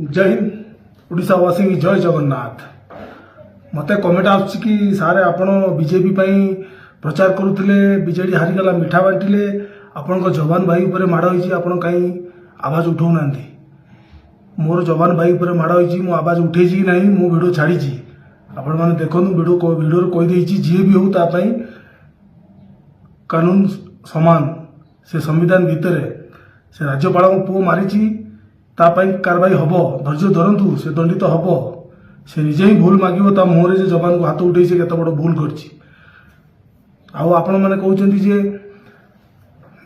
जय हिंद ओडावासी जय जगन्नाथ। मत कमेंट आसि सारे आपण बीजेपी प्रचार करुले बीजेडी हारीगला मिठा बांटिले आपण जवान भाई उपर माड़ होती आप कहीं आवाज उठाऊना मोर जवान भाई उपर माड़ होती मु आवाज उठे कि ना मो भिड छाड़ी आपण मैंने देखो भिडियो कहीदे जी भी हो कानून समान से संविधान भितर से राज्यपाल पुओ मारी कार्रवाई हम धैर्य धरतु से दंडित हम से निजे ही भूल मागिब ता मुहर से जवान को हाथ उठे केत बड़ भूल आपण मैंने कहते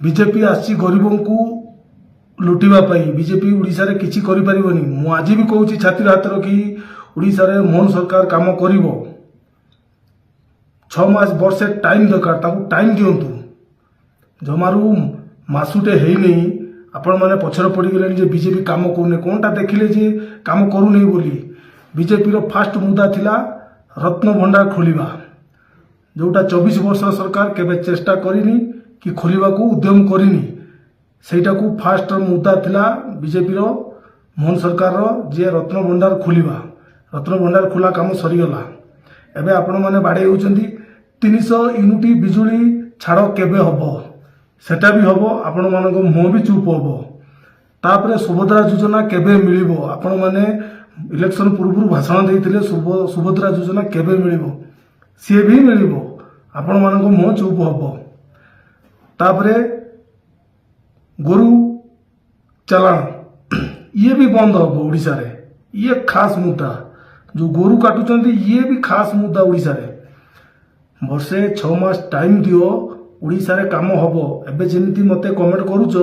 बीजेपी आसी गरीबों को लुटिवाई बीजेपी ओडिशा रे किछि करि परिबनी। मु आज भी कहूँ छाती हाथ रखी ओडिशा रे मोहन सरकार काम करिवो 6 मास वर्षे टाइम दरकार ताकू टाइम दिंतु जमारू मासुटे है नहीं आपण मैंने पछर पड़ गले बीजेपी काम करूने कौनटा देखिले जे काम करूनी बोली बीजेपी रो फास्ट मुद्दा थिला रत्न भंडार खोलिबा जोटा 24 वर्ष सरकार केबे चेष्टा करिनी कि खोलिबा को उद्यम करिनी सेटा को फास्ट मुद्दा थिला बीजेपी रो मोहन सरकार रो जे रत्न भंडार खोलिबा रत्न भंडार खोला काम सरी गला। एबे आपण माने बाडे होउचंदी 300 यूनिट बिजुली छाड़ केबे हबो सेटा भी हम आपण मानक मुह भी चुप हम तापरे सुभद्रा योजना केबे मिलिबो आपण माने इलेक्शन पूर्व भाषण देइथिले सुभद्रा योजना केबे मिलिबो सी भी मिलिबो आपण मानक मुह चुप हम तापरे गोरु चलाण ये भी बंद हम ओडिशा रे ये खास मुद्दा जो गोरु काटुचंदी ये भी खास मुद्दा ओडिशा रे वर्षे 6 मास टाइम दियो ओडिशा रे काम हबो। एबे जेमती मते कमेंट करूच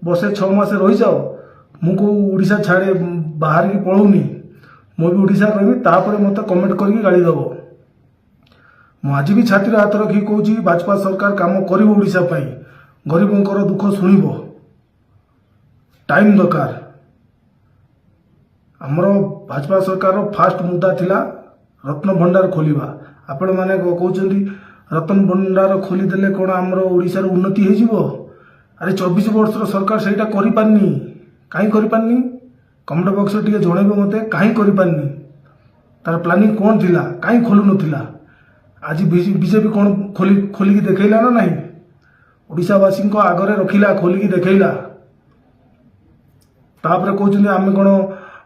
वर्षे 6 मास रही जाओ मुझे ओडिशा छाड़े बाहर की पलाऊनी मु भी ओडिशा रही तापर मते कमेंट करके गाड़ी दब। मु आज भी छाती हाथ रखी कहूँ भाजपा सरकार काम कर ओडिशा पई गरीबों दुख शुणव टाइम दरकार आमर भाजपा सरकार फास्ट मुद्दा थिला रत्न भंडार खोलिबा आपण माने कहउचंदी रतन भंडार खोलीदे कौन आमर ओडिशार उन्नति हो अरे 24 वर्ष सरकार सेटा करि पारनी कहीं करि पारनी कमेंट बॉक्स टे जनइबे मते कहीं करि पारनी तार प्लानिंग कौन थिला कहीं खोलु नथिला आज बीजेपी कौन खोलिकी देखैला ना नहीं ओडिशावासी आगरे रखिला खोलिकी देखैला तापर कहउचंदी आमे कौन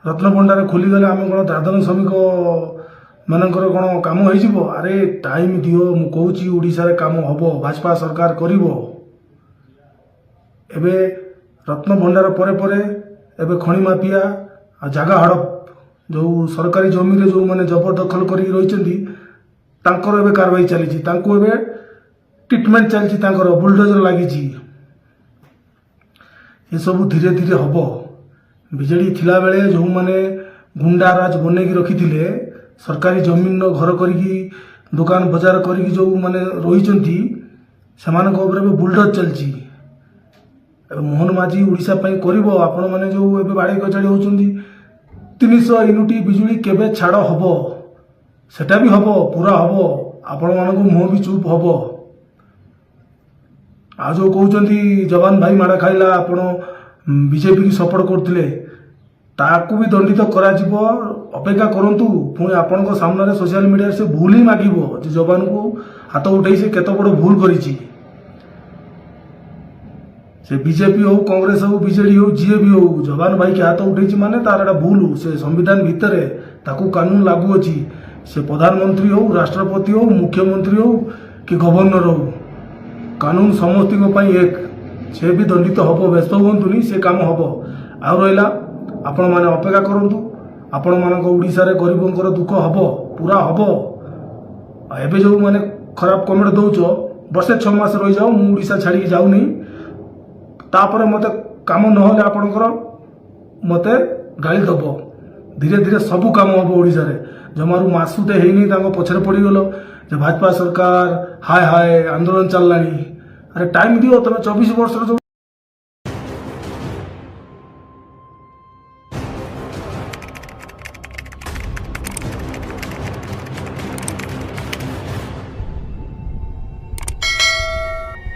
रत्न भंडार खोलीगले आमे कौन दादन श्रमिक मानकर कौन काम हो अरे टाइम दियो मु कहूँ ओडिशा रे काम हबो भाजपा सरकार करिवो। एबे रत्न भंडार परे परे एबे खणी माफिया आ जागा हड़प जो सरकारी जमी रे जो माने जबरदखल करी रहिचंदी तांकर एबे कार्रवाई चली तांको एबे ट्रीटमेंट चली तांकर बुलडोजर लागी ये सब धीरे धीरे हबो। बीजेडी थिला बेले जो माने गुंडा राज बनेकी रखिथिले सरकारी जमीन घर करी दुकान बजार करी जो माने रही से बुलडोज चलती मोहन माझी ओडिशा करिवो आपण माने जो एबे बाड़ी कचाड़ी होचंदी 300 यूनिट बिजुली केबे छाड़ हबो सेटा भी हबो पूरा हबो आपण मानक मुह भी चुप हबो। आ जो कहउचंदी जवान भाई माड़ा खाइला आपण बीजेपी की सपोर्ट करथिले ताकू भी दंडित करा जिवो अपेक्षा करंतु पुणी आपण सामने सोशल मीडिया से भूल ही मागिबो जे जवान को हाथ उठे से केत बड़ भूल करिछि से बीजेपी हो कांग्रेस हो बीजेडी हो जी भी हो जवान भाई के हाथ उठे माने तार भूल से संविधान भितर ताकू कानून लागू अच्छी से प्रधानमंत्री हो राष्ट्रपति हो मुख्यमंत्री हो कि गवर्नर हो कानून समस्त एक से भी दंडित हम व्यस्त हूँ से काम हम आ रहा आपण मैंने अपेक्षा करूँ आपण मानक ओडिशा रे गरीबों दुख हम पूरा हम एबे जो माने खराब कमेंट दौच वर्षे 6 मास रही जाओ मु ओडिशा छाड़ी जाऊ नहीं तापर मते काम नहले आपणकर मते गाली दब धीरे धीरे सबू काम हम ओडिशा रे जमारू मासुटे हेनी तांको पछरे पड़ी गलो जे भाजपा सरकार हाय हाय आंदोलन चललानी अरे टाइम दियो तमे 24 वर्ष